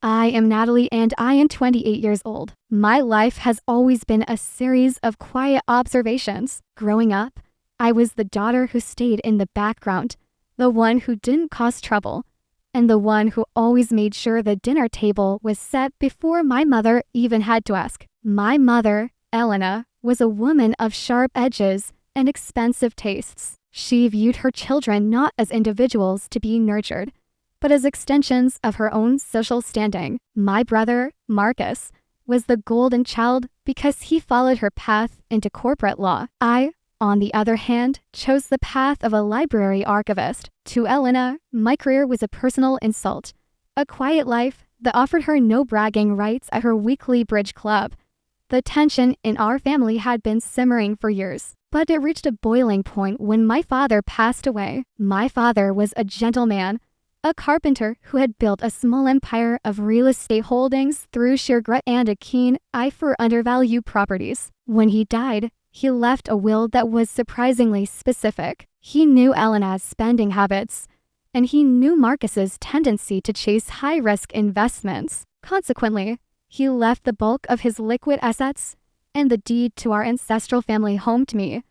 I am Natalie and I am 28 years old. My life has always been a series of quiet observations. Growing up, I was the daughter who stayed in the background, the one who didn't cause trouble, and the one who always made sure the dinner table was set before my mother even had to ask. My mother, Elena, was a woman of sharp edges and expensive tastes. She viewed her children not as individuals to be nurtured, but as extensions of her own social standing. My brother, Marcus, was the golden child because he followed her path into corporate law. I, on the other hand, chose the path of a library archivist. To Elena, my career was a personal insult, a quiet life that offered her no bragging rights at her weekly bridge club. The tension in our family had been simmering for years, but it reached a boiling point when my father passed away. My father was a gentleman, a carpenter who had built a small empire of real estate holdings through sheer grit and a keen eye for undervalued properties. When he died, he left a will that was surprisingly specific. He knew Elena's spending habits, and he knew Marcus's tendency to chase high-risk investments. Consequently, he left the bulk of his liquid assets and the deed to our ancestral family home to me,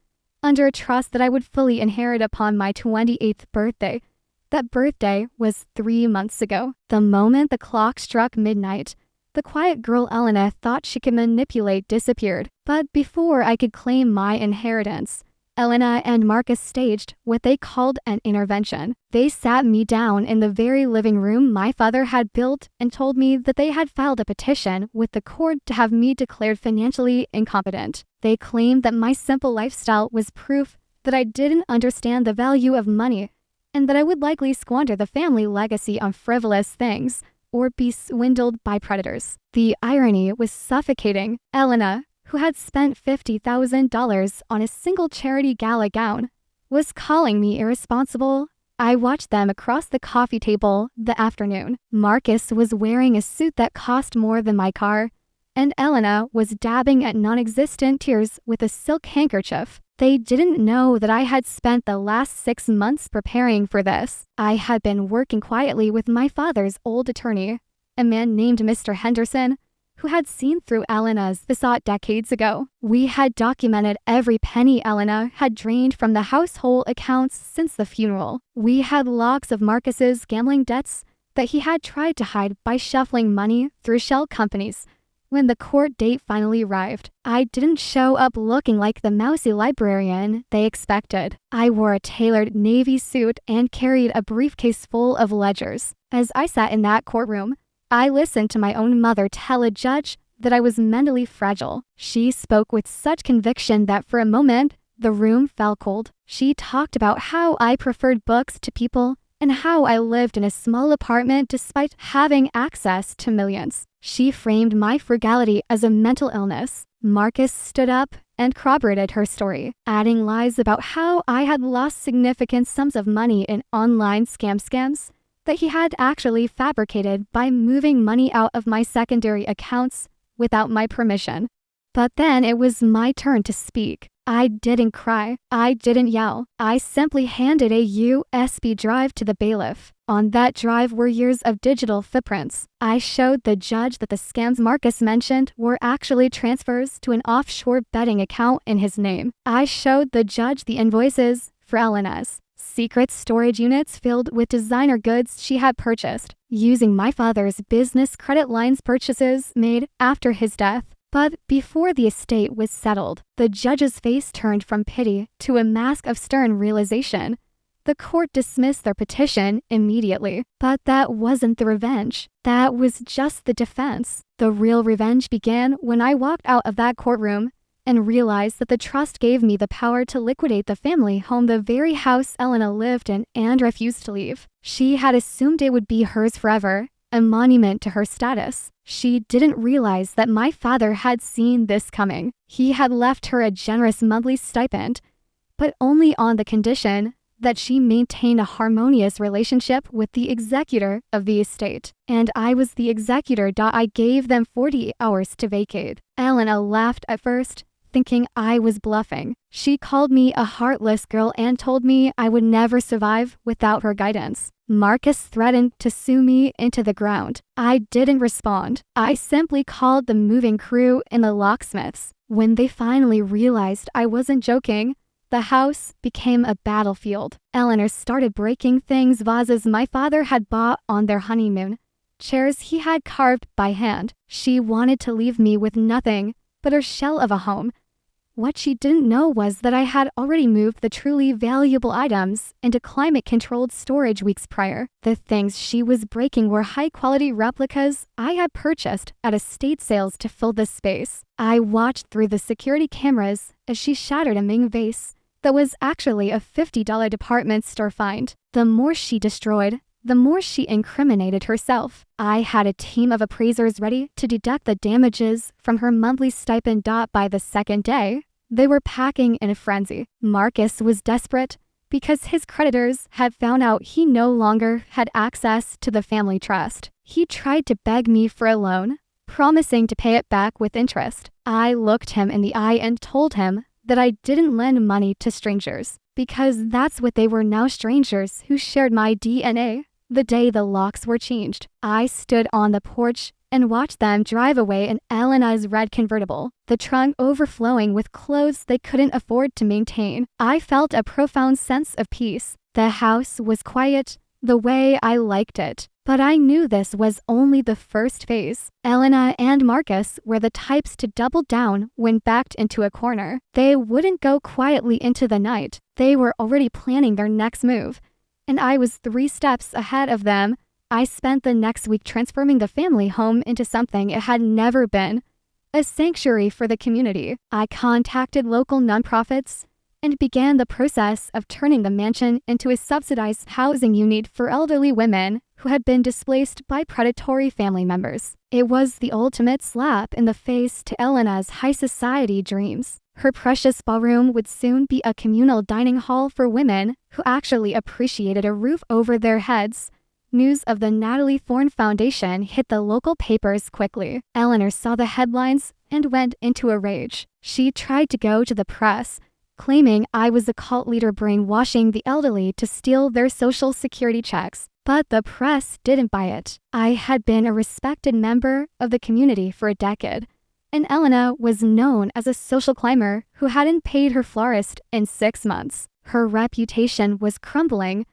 under a trust that I would fully inherit upon my 28th birthday. That birthday was 3 months ago. The moment the clock struck midnight, the quiet girl Elena thought she could manipulate disappeared. But before I could claim my inheritance, Elena and Marcus staged what they called an intervention. They sat me down in the very living room my father had built and told me that they had filed a petition with the court to have me declared financially incompetent. They claimed that my simple lifestyle was proof that I didn't understand the value of money and that I would likely squander the family legacy on frivolous things or be swindled by predators. The irony was suffocating. Elena, who had spent $50,000 on a single charity gala gown, was calling me irresponsible. I watched them across the coffee table that afternoon. Marcus was wearing a suit that cost more than my car, and Elena was dabbing at non-existent tears with a silk handkerchief. They didn't know that I had spent the last 6 months preparing for this. I had been working quietly with my father's old attorney, a man named Mr. Henderson, who had seen through Elena's facade decades ago. We had documented every penny Elena had drained from the household accounts since the funeral. We had logs of Marcus's gambling debts that he had tried to hide by shuffling money through shell companies. When the court date finally arrived, I didn't show up looking like the mousy librarian they expected. I wore a tailored navy suit and carried a briefcase full of ledgers. As I sat in that courtroom, I listened to my own mother tell a judge that I was mentally fragile. She spoke with such conviction that for a moment, the room fell cold. She talked about how I preferred books to people and how I lived in a small apartment despite having access to millions. She framed my frugality as a mental illness. Marcus stood up and corroborated her story, adding lies about how I had lost significant sums of money in online scams that he had actually fabricated by moving money out of my secondary accounts without my permission. But then it was my turn to speak. I didn't cry. I didn't yell. I simply handed a USB drive to the bailiff. On that drive were years of digital footprints. I showed the judge that the scams Marcus mentioned were actually transfers to an offshore betting account in his name. I showed the judge the invoices for Elena's secret storage units filled with designer goods she had purchased, using my father's business credit lines purchases made after his death. But before the estate was settled, the judge's face turned from pity to a mask of stern realization. The court dismissed their petition immediately. But that wasn't the revenge. That was just the defense. The real revenge began when I walked out of that courtroom and realized that the trust gave me the power to liquidate the family home, the very house Elena lived in and refused to leave. She had assumed it would be hers forever, a monument to her status. She didn't realize that my father had seen this coming. He had left her a generous monthly stipend, but only on the condition that she maintained a harmonious relationship with the executor of the estate. And I was the executor. I gave them 48 hours to vacate. Elena laughed at first, thinking I was bluffing. She called me a heartless girl and told me I would never survive without her guidance. Marcus threatened to sue me into the ground. I didn't respond. I simply called the moving crew and the locksmiths. When they finally realized I wasn't joking, the house became a battlefield. Eleanor started breaking things, vases my father had bought on their honeymoon, chairs he had carved by hand. She wanted to leave me with nothing but her shell of a home. What she didn't know was that I had already moved the truly valuable items into climate-controlled storage weeks prior. The things she was breaking were high-quality replicas I had purchased at estate sales to fill this space. I watched through the security cameras as she shattered a Ming vase that was actually a $50 department store find. The more she destroyed, the more she incriminated herself. I had a team of appraisers ready to deduct the damages from her monthly stipend. By the second day, they were packing in a frenzy. Marcus was desperate because his creditors had found out he no longer had access to the family trust. He tried to beg me for a loan, promising to pay it back with interest. I looked him in the eye and told him that I didn't lend money to strangers, because that's what they were now, strangers who shared my DNA. The day the locks were changed, I stood on the porch and watched them drive away in Elena's red convertible, the trunk overflowing with clothes they couldn't afford to maintain. I felt a profound sense of peace. The house was quiet, the way I liked it. But I knew this was only the first phase. Elena and Marcus were the types to double down when backed into a corner. They wouldn't go quietly into the night. They were already planning their next move, and I was 3 steps ahead of them. I spent the next week transforming the family home into something it had never been, a sanctuary for the community. I contacted local nonprofits and began the process of turning the mansion into a subsidized housing unit for elderly women who had been displaced by predatory family members. It was the ultimate slap in the face to Elena's high society dreams. Her precious ballroom would soon be a communal dining hall for women who actually appreciated a roof over their heads. News of the Natalie Thorne Foundation hit the local papers quickly. Eleanor saw the headlines and went into a rage. She tried to go to the press, claiming I was a cult leader brainwashing the elderly to steal their social security checks. But the press didn't buy it. I had been a respected member of the community for a decade, and Elena was known as a social climber who hadn't paid her florist in 6 months. Her reputation was crumbling,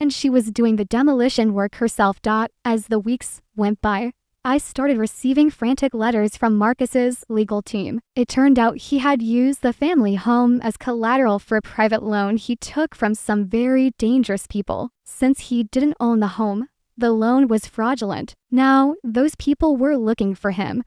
and she was doing the demolition work herself. As the weeks went by, I started receiving frantic letters from Marcus's legal team. It turned out he had used the family home as collateral for a private loan he took from some very dangerous people. Since he didn't own the home, the loan was fraudulent. Now, those people were looking for him,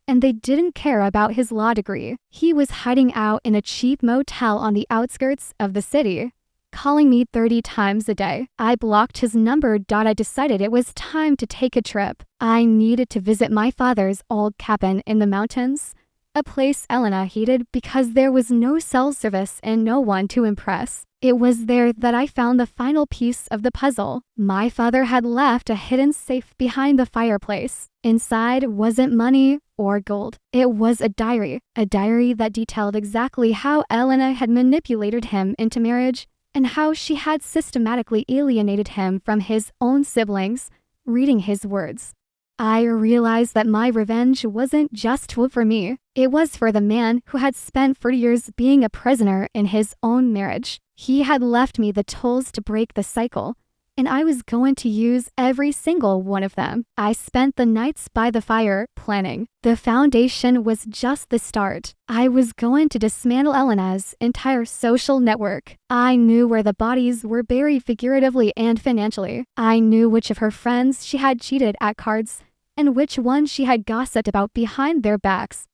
and they didn't care about his law degree. He was hiding out in a cheap motel on the outskirts of the city, calling me 30 times a day. I blocked his number. I decided it was time to take a trip. I needed to visit my father's old cabin in the mountains, a place Elena hated because there was no cell service and no one to impress. It was there that I found the final piece of the puzzle. My father had left a hidden safe behind the fireplace. Inside wasn't money or gold. It was a diary that detailed exactly how Elena had manipulated him into marriage and how she had systematically alienated him from his own siblings. Reading his words, I realized that my revenge wasn't just for me. It was for the man who had spent 40 years being a prisoner in his own marriage. He had left me the tools to break the cycle, and I was going to use every single one of them. I spent the nights by the fire planning. The foundation was just the start. I was going to dismantle Elena's entire social network. I knew where the bodies were buried figuratively and financially. I knew which of her friends she had cheated at cards and which one she had gossiped about behind their backs.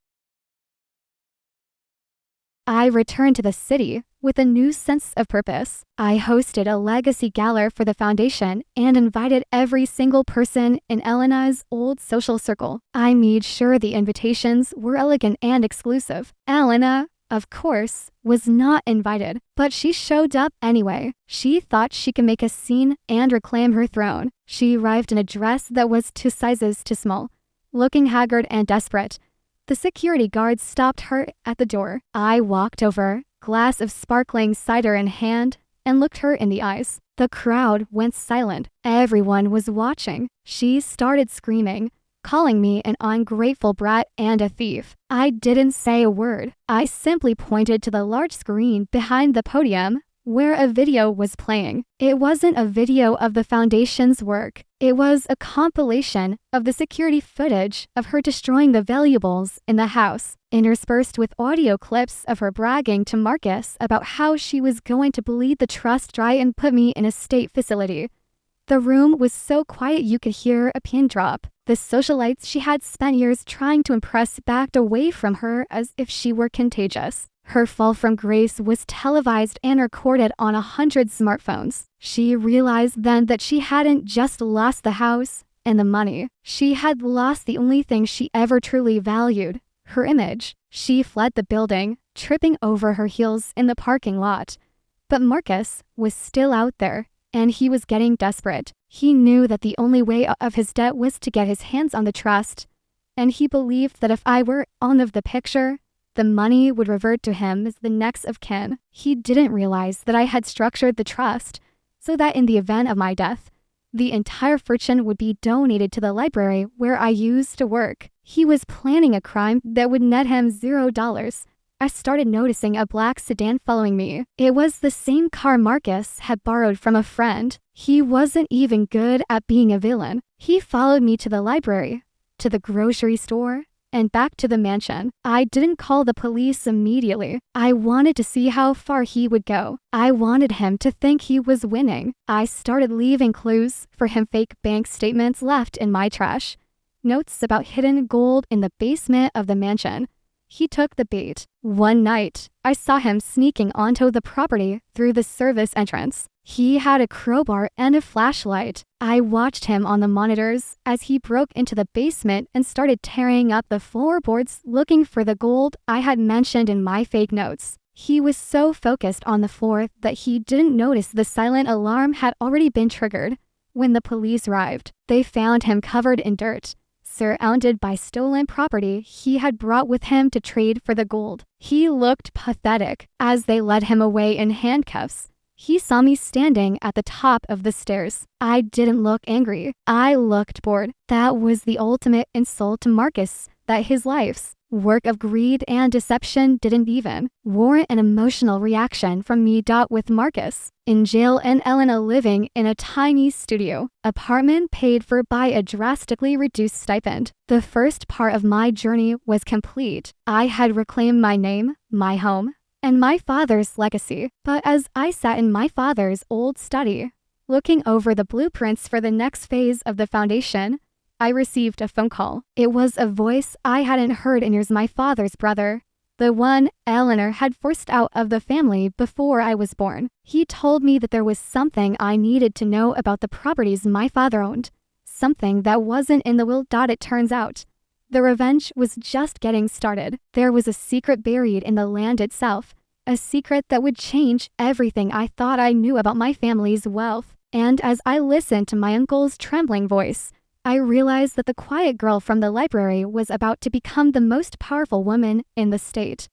I returned to the city with a new sense of purpose. I hosted a legacy gala for the foundation and invited every single person in Elena's old social circle. I made sure the invitations were elegant and exclusive. Elena, of course, was not invited, but she showed up anyway. She thought she could make a scene and reclaim her throne. She arrived in a dress that was 2 sizes too small, looking haggard and desperate. The security guard stopped her at the door. I walked over, glass of sparkling cider in hand, and looked her in the eyes. The crowd went silent. Everyone was watching. She started screaming, calling me an ungrateful brat and a thief. I didn't say a word. I simply pointed to the large screen behind the podium where a video was playing. It wasn't a video of the foundation's work. It was a compilation of the security footage of her destroying the valuables in the house, interspersed with audio clips of her bragging to Marcus about how she was going to bleed the trust dry and put me in a state facility. The room was so quiet you could hear a pin drop. The socialites she had spent years trying to impress backed away from her as if she were contagious. Her fall from grace was televised and recorded on 100 smartphones. She realized then that she hadn't just lost the house and the money. She had lost the only thing she ever truly valued, her image. She fled the building, tripping over her heels in the parking lot. But Marcus was still out there, and he was getting desperate. He knew that the only way out of his debt was to get his hands on the trust, and he believed that if I were out of the picture, the money would revert to him as the next of kin. He didn't realize that I had structured the trust so that in the event of my death, the entire fortune would be donated to the library where I used to work. He was planning a crime that would net him $0. I started noticing a black sedan following me. It was the same car Marcus had borrowed from a friend. He wasn't even good at being a villain. He followed me to the library, to the grocery store, and back to the mansion. I didn't call the police immediately. I wanted to see how far he would go. I wanted him to think he was winning. I started leaving clues for him, fake bank statements left in my trash, notes about hidden gold in the basement of the mansion. He took the bait. One night, I saw him sneaking onto the property through the service entrance. He had a crowbar and a flashlight. I watched him on the monitors as he broke into the basement and started tearing up the floorboards looking for the gold I had mentioned in my fake notes. He was so focused on the floor that he didn't notice the silent alarm had already been triggered. When the police arrived, they found him covered in dirt, surrounded by stolen property he had brought with him to trade for the gold. He looked pathetic as they led him away in handcuffs. He saw me standing at the top of the stairs. I didn't look angry. I looked bored. That was the ultimate insult to Marcus, that his life's work of greed and deception didn't even warrant an emotional reaction from me. With Marcus in jail and Elena living in a tiny studio apartment paid for by a drastically reduced stipend, the first part of my journey was complete. I had reclaimed my name, my home, and my father's legacy. But as I sat in my father's old study, looking over the blueprints for the next phase of the foundation, I received a phone call. It was a voice I hadn't heard in years. My father's brother, the one Eleanor had forced out of the family before I was born. He told me that there was something I needed to know about the properties my father owned, something that wasn't in the will. It turns out the revenge was just getting started. There was a secret buried in the land itself, a secret that would change everything I thought I knew about my family's wealth. And as I listened to my uncle's trembling voice, I realized that the quiet girl from the library was about to become the most powerful woman in the state.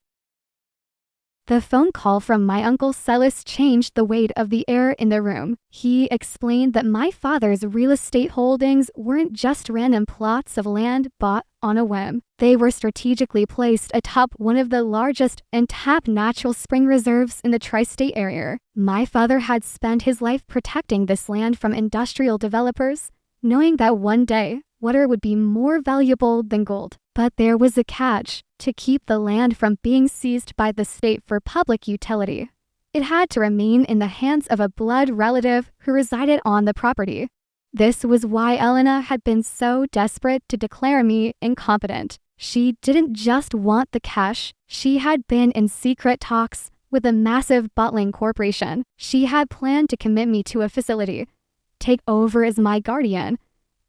The phone call from my Uncle Silas changed the weight of the air in the room. He explained that my father's real estate holdings weren't just random plots of land bought on a whim. They were strategically placed atop one of the largest untapped natural spring reserves in the tri-state area. My father had spent his life protecting this land from industrial developers, knowing that one day, water would be more valuable than gold. But there was a catch. To keep the land from being seized by the state for public utility, it had to remain in the hands of a blood relative who resided on the property. This was why Elena had been so desperate to declare me incompetent. She didn't just want the cash. She had been in secret talks with a massive bottling corporation. She had planned to commit me to a facility, take over as my guardian,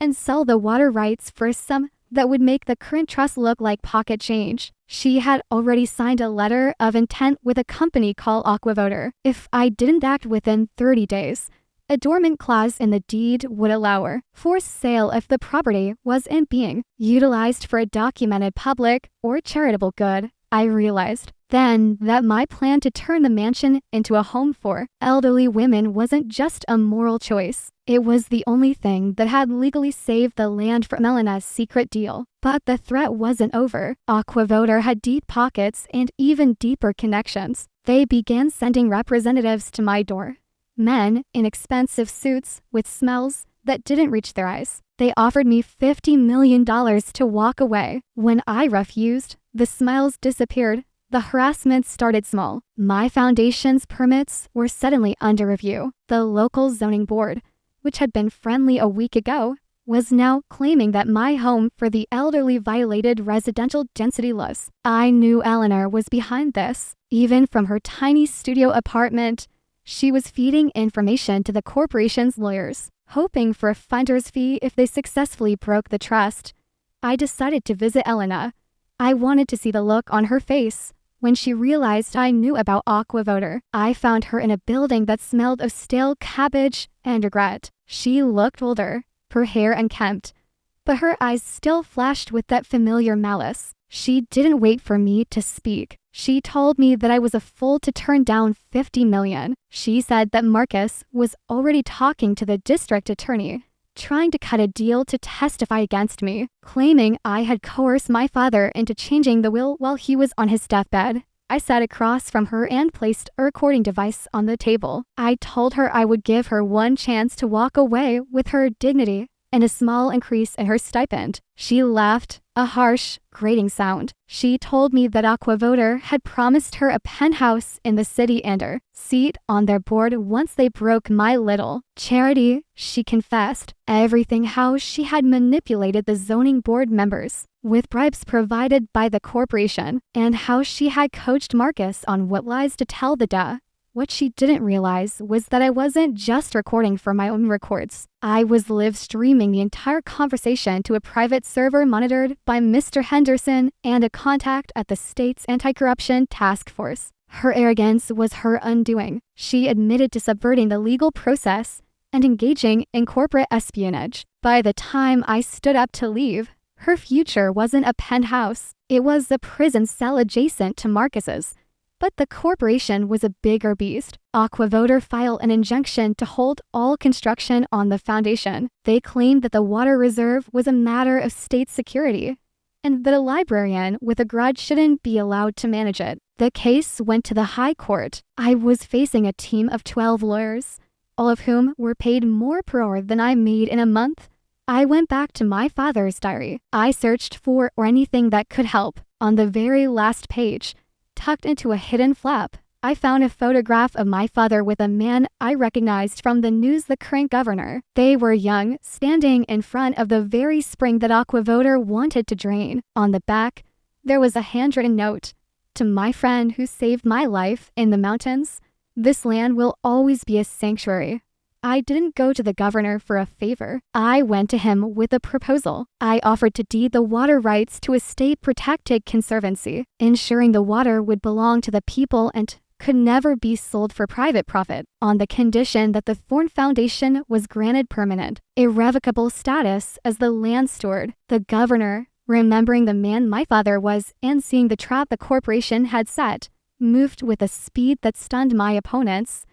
and sell the water rights for a sum that would make the current trust look like pocket change. She had already signed a letter of intent with a company called Aquavoter. If I didn't act within 30 days, A dormant clause in the deed would allow her forced sale if the property wasn't being utilized for a documented public or charitable good. I realized then that my plan to turn the mansion into a home for elderly women wasn't just a moral choice. It was the only thing that had legally saved the land from Elena's secret deal. But the threat wasn't over. Aquavoter had deep pockets and even deeper connections. They began sending representatives to my door. Men in expensive suits with smells that didn't reach their eyes. They offered me $50 million to walk away. When I refused, the smiles disappeared. The harassment started small. My foundation's permits were suddenly under review. The local zoning board, which had been friendly a week ago, was now claiming that my home for the elderly violated residential density laws. I knew Eleanor was behind this. Even from her tiny studio apartment, she was feeding information to the corporation's lawyers, hoping for a finder's fee if they successfully broke the trust. I decided to visit Elena. I wanted to see the look on her face when she realized I knew about Aquavoter. I found her in a building that smelled of stale cabbage and regret. She looked older, her hair unkempt, but her eyes still flashed with that familiar malice. She didn't wait for me to speak. She told me that I was a fool to turn down $50 million. She said that Marcus was already talking to the district attorney, trying to cut a deal to testify against me, claiming I had coerced my father into changing the will while he was on his deathbed. I sat across from her and placed a recording device on the table. I told her I would give her one chance to walk away with her dignity and a small increase in her stipend. She laughed, a harsh, grating sound. She told me that Aquavoter had promised her a penthouse in the city and her seat on their board once they broke my little charity. She confessed everything, how she had manipulated the zoning board members with bribes provided by the corporation, and how she had coached Marcus on what lies to tell the duh. What she didn't realize was that I wasn't just recording for my own records. I was live streaming the entire conversation to a private server monitored by Mr. Henderson and a contact at the state's anti-corruption task force. Her arrogance was her undoing. She admitted to subverting the legal process and engaging in corporate espionage. By the time I stood up to leave, her future wasn't a penthouse. It was a prison cell adjacent to Marcus's. But the corporation was a bigger beast. Aquavoter filed an injunction to hold all construction on the foundation. They claimed that the water reserve was a matter of state security, and that a librarian with a grudge shouldn't be allowed to manage it. The case went to the High Court. I was facing a team of 12 lawyers, all of whom were paid more per hour than I made in a month. I went back to my father's diary. I searched for anything that could help. On the very last page, tucked into a hidden flap, I found a photograph of my father with a man I recognized from the news, the current governor. They were young, standing in front of the very spring that Aquavoter wanted to drain. On the back, there was a handwritten note. To my friend who saved my life in the mountains, this land will always be a sanctuary. I didn't go to the governor for a favor. I went to him with a proposal. I offered to deed the water rights to a state-protected conservancy, ensuring the water would belong to the people and could never be sold for private profit, on the condition that the Thorn Foundation was granted permanent, irrevocable status as the land steward. The governor, remembering the man my father was and seeing the trap the corporation had set, moved with a speed that stunned my opponents.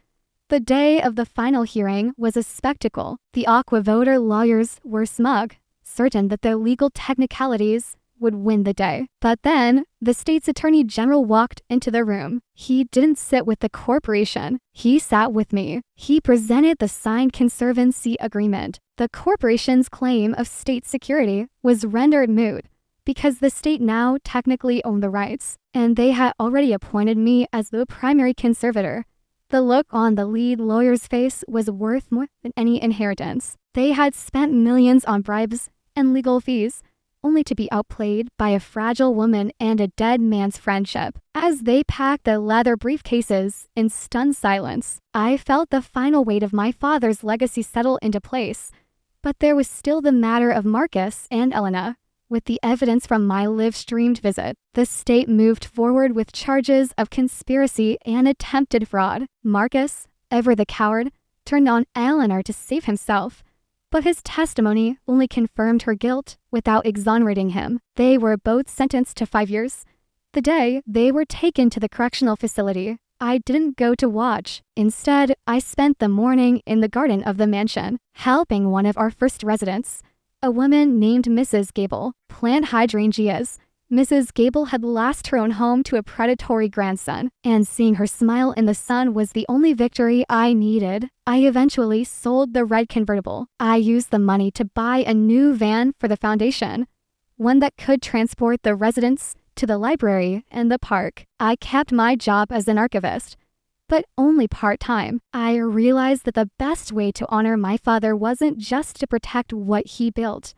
The day of the final hearing was a spectacle. The Aquavoter lawyers were smug, certain that their legal technicalities would win the day. But then, the state's attorney general walked into the room. He didn't sit with the corporation. He sat with me. He presented the signed conservancy agreement. The corporation's claim of state security was rendered moot because the state now technically owned the rights, and they had already appointed me as the primary conservator. The look on the lead lawyer's face was worth more than any inheritance. They had spent millions on bribes and legal fees, only to be outplayed by a fragile woman and a dead man's friendship. As they packed the leather briefcases in stunned silence, I felt the final weight of my father's legacy settle into place. But there was still the matter of Marcus and Elena. With the evidence from my live-streamed visit, the state moved forward with charges of conspiracy and attempted fraud. Marcus, ever the coward, turned on Eleanor to save himself. But his testimony only confirmed her guilt without exonerating him. They were both sentenced to 5 years. The day they were taken to the correctional facility, I didn't go to watch. Instead, I spent the morning in the garden of the mansion, helping one of our first residents, a woman named Mrs. Gable, plant hydrangeas. Mrs. Gable had lost her own home to a predatory grandson, and seeing her smile in the sun was the only victory I needed. I eventually sold the red convertible. I used the money to buy a new van for the foundation, one that could transport the residents to the library and the park. I kept my job as an archivist, but only part-time. I realized that the best way to honor my father wasn't just to protect what he built,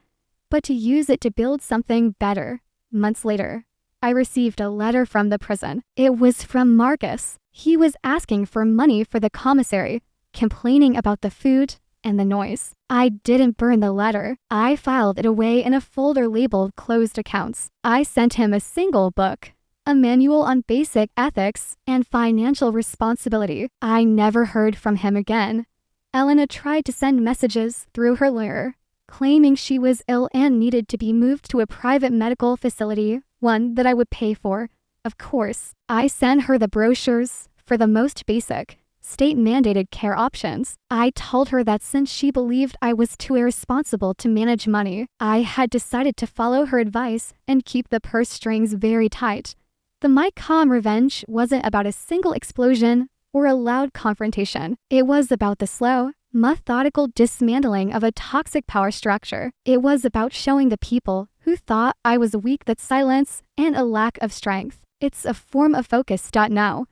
but to use it to build something better. Months later, I received a letter from the prison. It was from Marcus. He was asking for money for the commissary, complaining about the food and the noise. I didn't burn the letter. I filed it away in a folder labeled closed accounts. I sent him a single book, a manual on basic ethics and financial responsibility. I never heard from him again. Elena tried to send messages through her lawyer, claiming she was ill and needed to be moved to a private medical facility, one that I would pay for. Of course, I sent her the brochures for the most basic, state-mandated care options. I told her that since she believed I was too irresponsible to manage money, I had decided to follow her advice and keep the purse strings very tight. The My Calm Revenge wasn't about a single explosion or a loud confrontation. It was about the slow, methodical dismantling of a toxic power structure. It was about showing the people who thought I was weak that silence and a lack of strength. It's a form of focus. Now,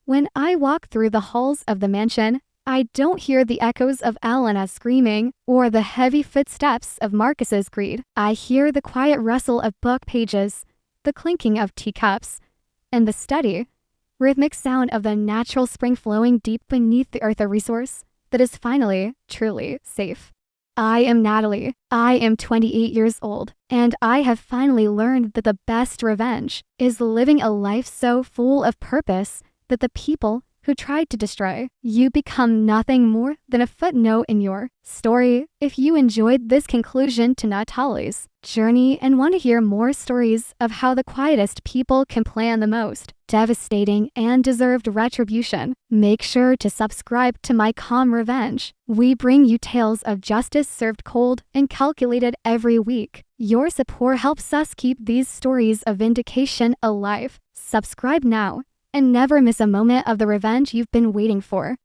when I walk through the halls of the mansion, I don't hear the echoes of Elena screaming or the heavy footsteps of Marcus's greed. I hear the quiet rustle of book pages, the clinking of teacups, and the steady, rhythmic sound of the natural spring flowing deep beneath the earth, a resource that is finally, truly safe. I am Natalie. I am 28 years old, and I have finally learned that the best revenge is living a life so full of purpose that the people who tried to destroy you become nothing more than a footnote in your story. If you enjoyed this conclusion to Natalie's journey and want to hear more stories of how the quietest people can plan the most devastating and deserved retribution, make sure to subscribe to My Calm Revenge. We bring you tales of justice served cold and calculated every week. Your support helps us keep these stories of vindication alive. Subscribe now and never miss a moment of the revenge you've been waiting for.